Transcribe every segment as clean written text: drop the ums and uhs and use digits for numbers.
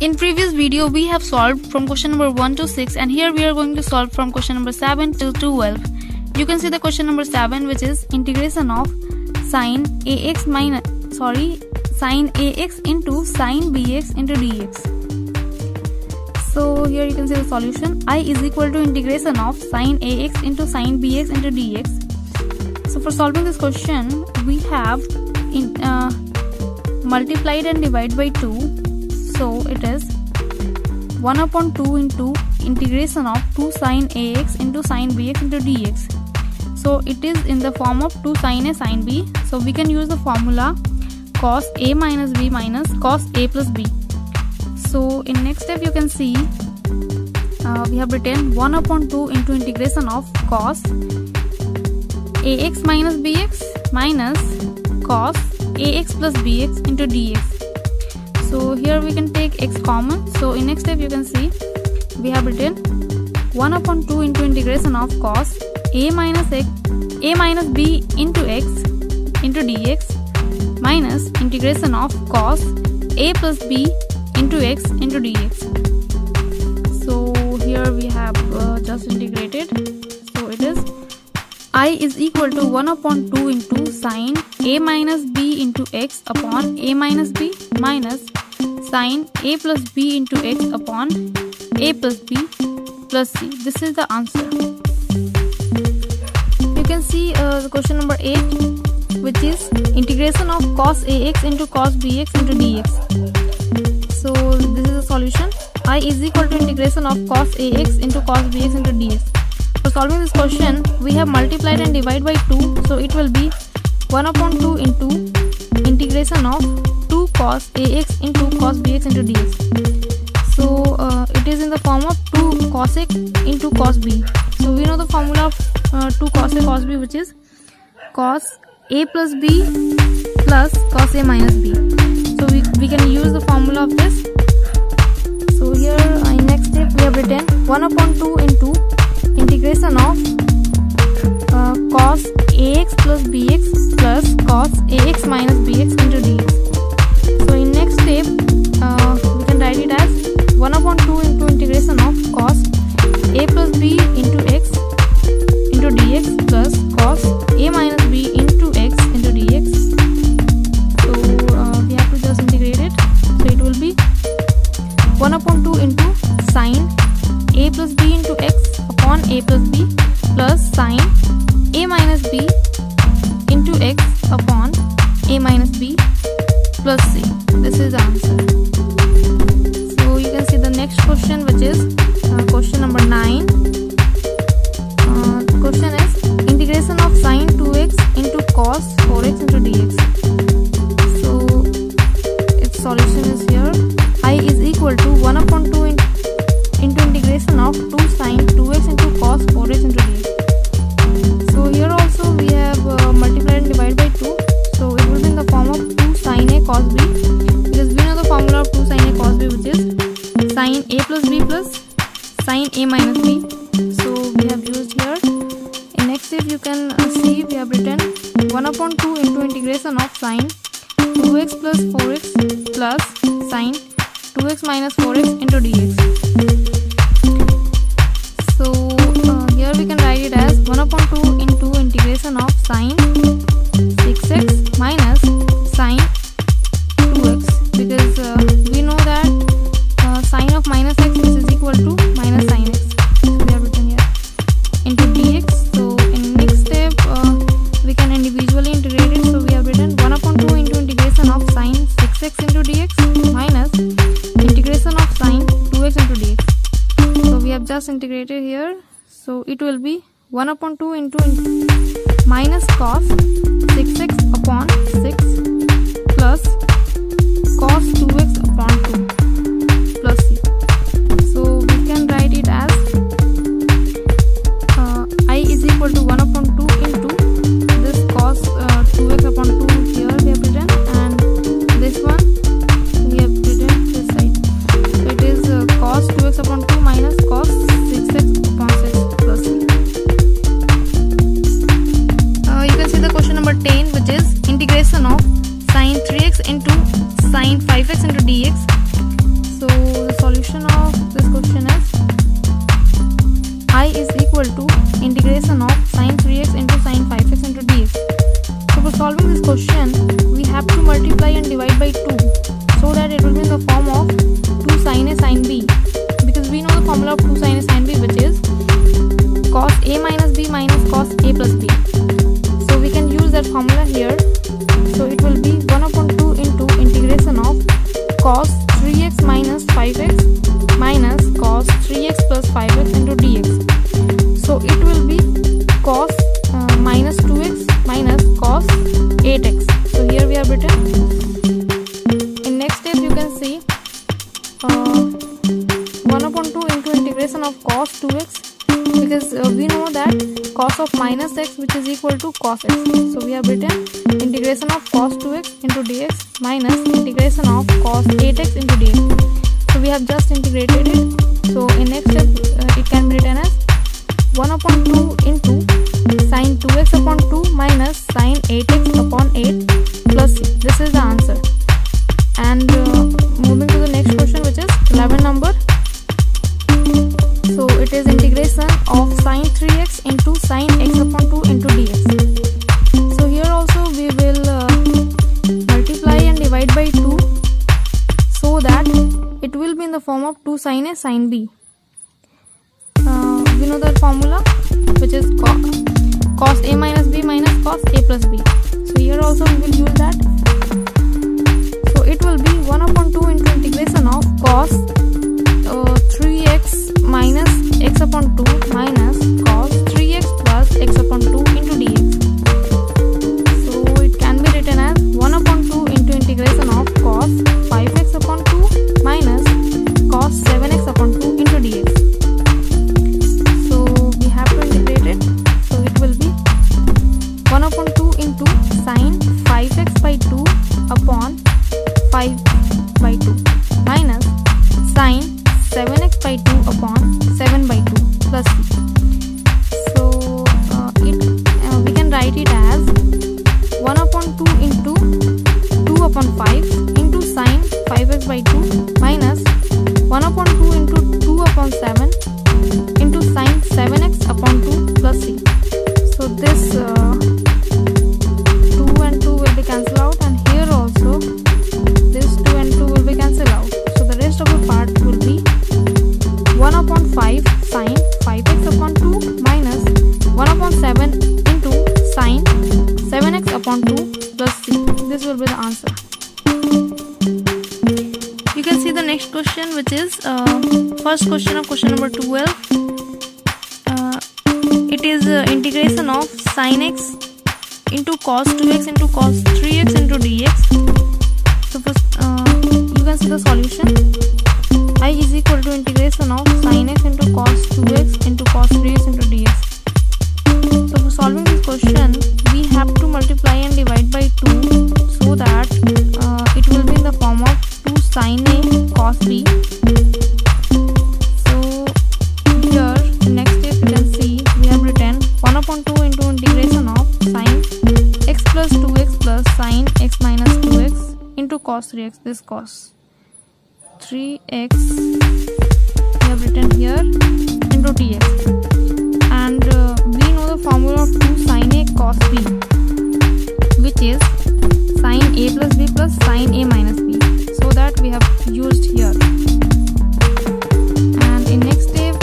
In previous video, we have solved from question number 1 to 6, and here we are going to solve from question number 7 till 12. You can see the question number 7, which is integration of sin ax into sin bx into dx. So here you can see the solution. I is equal to integration of sin ax into sin bx into dx. So for solving this question, we have multiplied and divided by 2. So it is 1/2 into integration of 2 sin ax into sin bx into dx. So it is in the form of 2 sin a sin b. So we can use the formula cos a minus b minus cos a plus b. So in next step you can see we have written 1/2 into integration of cos ax minus bx minus cos ax plus bx into dx. So here we can take x common. So in next step you can see we have written 1/2 into integration of cos a minus b into x into dx minus integration of cos a plus b into x into dx. So here we have just integrated. So it is I is equal to 1/2 into sin a minus b into x upon a minus b minus sin a plus b into x upon a plus b plus c. This is the answer. You can see the question number 8, which is integration of cos ax into cos bx into dx. So this is the solution. I is equal to integration of cos ax into cos bx into dx. For solving this question, we have multiplied and divided by 2. So it will be 1/2 into integration of 2 cos ax into cos bx into dx. So it is in the form of 2 cos a into cos b. So we know the formula of 2 cos a cos b, which is cos a plus b plus cos a minus b. So we can use the formula of this. So here in next step we have written 1/2 into integration of cos ax plus bx plus cos ax minus bx into dx. So in next step we can write it as 1/2 into integration of cos a plus b into x into dx plus cos a minus b into x into dx. So we have to just integrate it. So it will be 1/2 into sin a plus b into x upon a plus b plus sin a minus b into x upon a minus b plus c. This is the answer. So you can see the next question, which is question number 9. The question is integration of sin 2x into cos 4x into dx. So its solution is here. I is equal to 1/2 into integration of 2 sin 2x into cos 4x into dx. So here also we have multiplied and divided by 2. So it will be in the form of 2 sin a cos b, because we know the formula of 2 sin a cos b, which is sin a plus b plus sin a minus b. So we have used here. In next step you can see we have written 1/2 into integration of sin 2x plus 4x plus sin 2x minus 4x into dx. So here we can write it as 1/2 into integration of sin 6x minus sin 2x, because we know that sin of minus x is equal to minus sin x. So we have written here into dx. So in next step we can individually integrate it. So we have written 1/2 into integration of sin 6x into dx minus integration of sin 2x into dx. So we have just integrated here. So it will be 1/2 into minus cos 6x upon 6 plus cos 2x upon 2 plus c. So we can write it as I is equal to 1/2 into this cos 2x upon 2 here we have written, and this one we have written this side. So it is cos 2x upon 2 minus cos 6x upon 6 plus c. You can see the question number 10, which is integration of sin 3x into sin 5x into cos 3x minus 5x minus cos 3x plus 5x into dx. So it will be cos minus 2x minus cos 8x. So here we have written. In next step you can see 1 upon 2 into integration of cos 2x, because we know that cos of minus x which is equal to cos x. So we have written integration of cos 2x into dx minus integration of cos 8x into dx. So we have just integrated it. So in next step it can be written as 1 upon 2 into sin 2x upon 2 minus sin 8x upon 8 plus c. This is the answer. And moving to the next question, which is 11 number. So it is integration of sin 3x into sin x upon 2 into dx. So here also we will multiply and divide by 2 so that it will be in the form of 2 sin a sin b. We know the formula, which is cos a minus b minus cos a plus b. So here also we will use that. So it will be 1 upon 2 into integration of cos 3x minus x upon 2 minus cos 3x plus x upon 2 into dx. So it can be written as 1 upon 2 into integration of cos 5x upon 2 minus cos 7x upon 2 into dx. So we have to integrate it. So it will be 1 upon 2 into sin 5x by 2 upon 5 by 2 minus sin 7x by 2 upon 7 by 2 plus c. So we can write it as 1 upon 2 into 2 upon 5 into sin 5x by 2 minus 1 upon 2 into 2 upon 7 into sin 7x upon 2 plus c. So this 2 and 2 will be cancelled out, and here also this 2 and 2 will be cancelled out. So the rest of the part will be 1 upon 5 sin 5x upon 2 minus 1 upon 7 into sin 7x upon 2 plus c. This will be the answer. You can see the next question, which is first question of question number 12. It is integration of sin x into cos 2x into cos 3x into dx. So first you can see the solution. I is equal to integration of sin x into cos 2x into cos 3x into dx. So for solving this question, we have to multiply and divide by 2 so that it will be in the form of 2 sin a cos b. So here the next step you can see we have written 1 upon 2 into integration of sin x plus 2x plus sin x minus 2x into cos 3x. This cos 3x we have written here into dx, and we know the formula of 2 sin a cos b, which is sin a plus b plus sin a minus b. So that we have used here. And in next step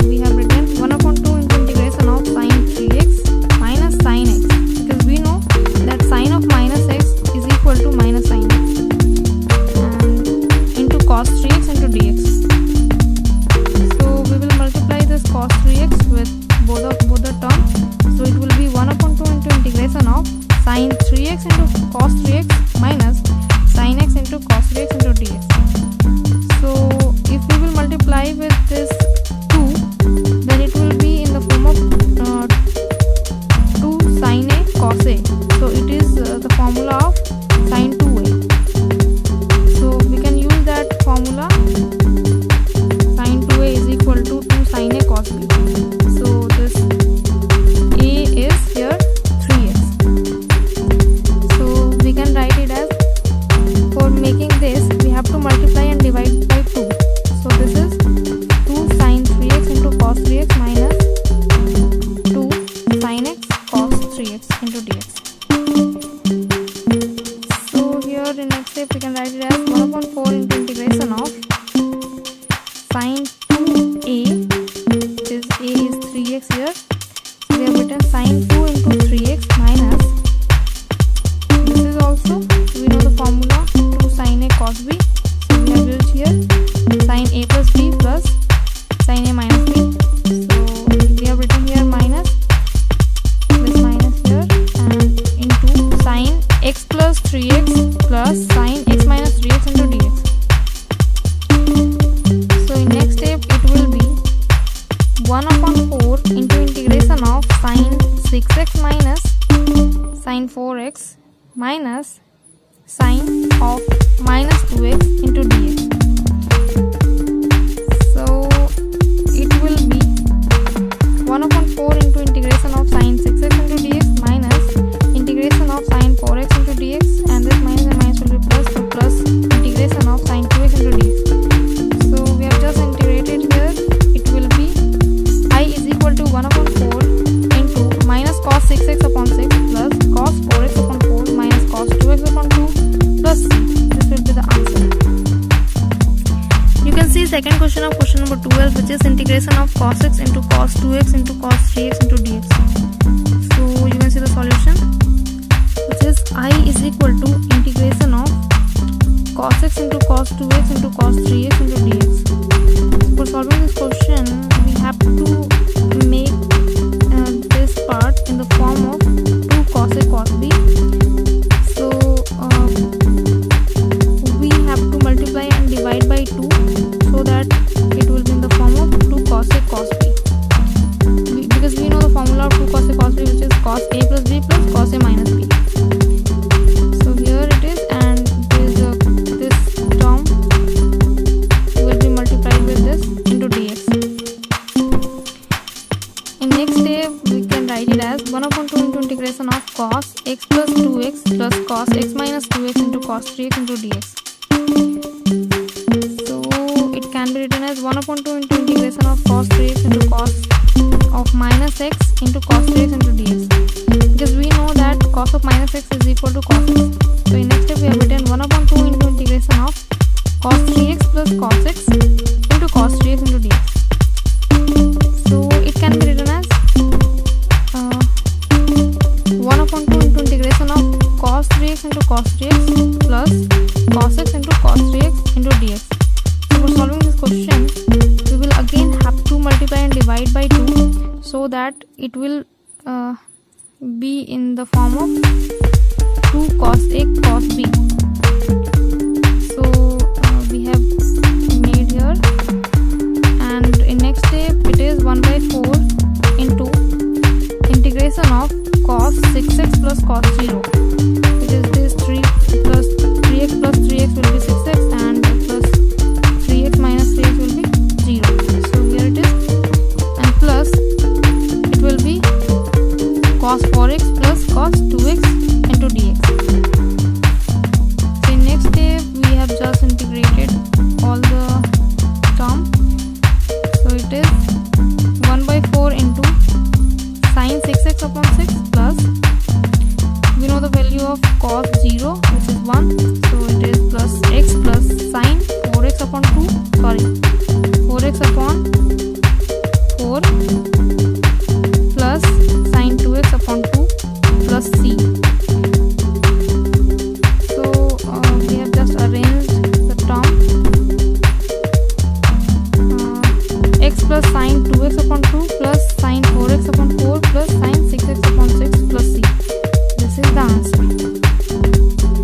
we have written 1 upon 2 into integration of sin 3x minus sin x, because we know that sin of minus x is equal to minus sin x, and into cos 3x into dx. So we will multiply this cos 3x with both the terms. So it will be 1 upon 2 into integration of sin 3x into cos 3x minus sin x into cos 3x into dx. here, sin a plus b plus sin a minus b. So we have written here minus this minus here and into sin x plus 3x plus sin x minus 3x into dx. So in next step it will be 1 upon 4 into integration of sin 6x minus sin 4x minus sin of minus 2x into dx. So it will be 1 upon 4 into integration of sin 6x into dx minus integration of sin 4x into dx, and this minus and minus will be plus, so plus integration of sin 2x into dx. So we have just integrated here. It will be I is equal to 1 upon 4 into minus cos 6x upon 6 plus cos 4x upon 4 minus cos 2x upon 2 plus c. This will be the answer. You can see second question of question number 12, which is integration of cos x into cos 2x into cos 3x into dx. So you can see the solution, which is I is equal to integration of cos x into cos 2x into cos 3x into dx. For solving this question, we have to make this part in the form of 2 cos a cos b. So we have to multiply and divide by 2 so that it will be in the form of 2 cos a cos b. Because we know the formula of 2 cos a cos b, which is cos a plus b plus cos a minus b. So here it is, and this term will be multiplied with this into dx. In next step we can write it as 1 upon 2 into integration of cos x plus 2x plus cos x minus 2x into cos 3x into dx. So it can be written as 1 upon 2 into integration of cos 3x into cos of minus x into cos 3x into dx, because we know that cos of minus x is equal to cos x. So in next step we have written 1 upon 2 into integration of cos 3x plus cos x into cos 3x into dx. So it can be written as 1 upon 2 into integration of cos 3x into cos 3x plus cos x into cos 3x into dx. So for solving this question, we will again have to multiply and divide by 2 so that it will be in the form of 2 cos a cos b. So we have made here, and in next step it is 1 by 4 into integration of cos 6x plus cos 0, which is this 3 plus 3x plus 3x will be 6x and plus 3x minus 3x will be 0. So here it is, and plus it will be cos 4x plus cos 2x into dx. So in next step we have just integrated all the term. So it is 1 by 4 into sin 6x upon 6 plus, we know the value of cos 0, which is 1, so it is plus x plus sin 4x upon 2, sorry 4x upon 4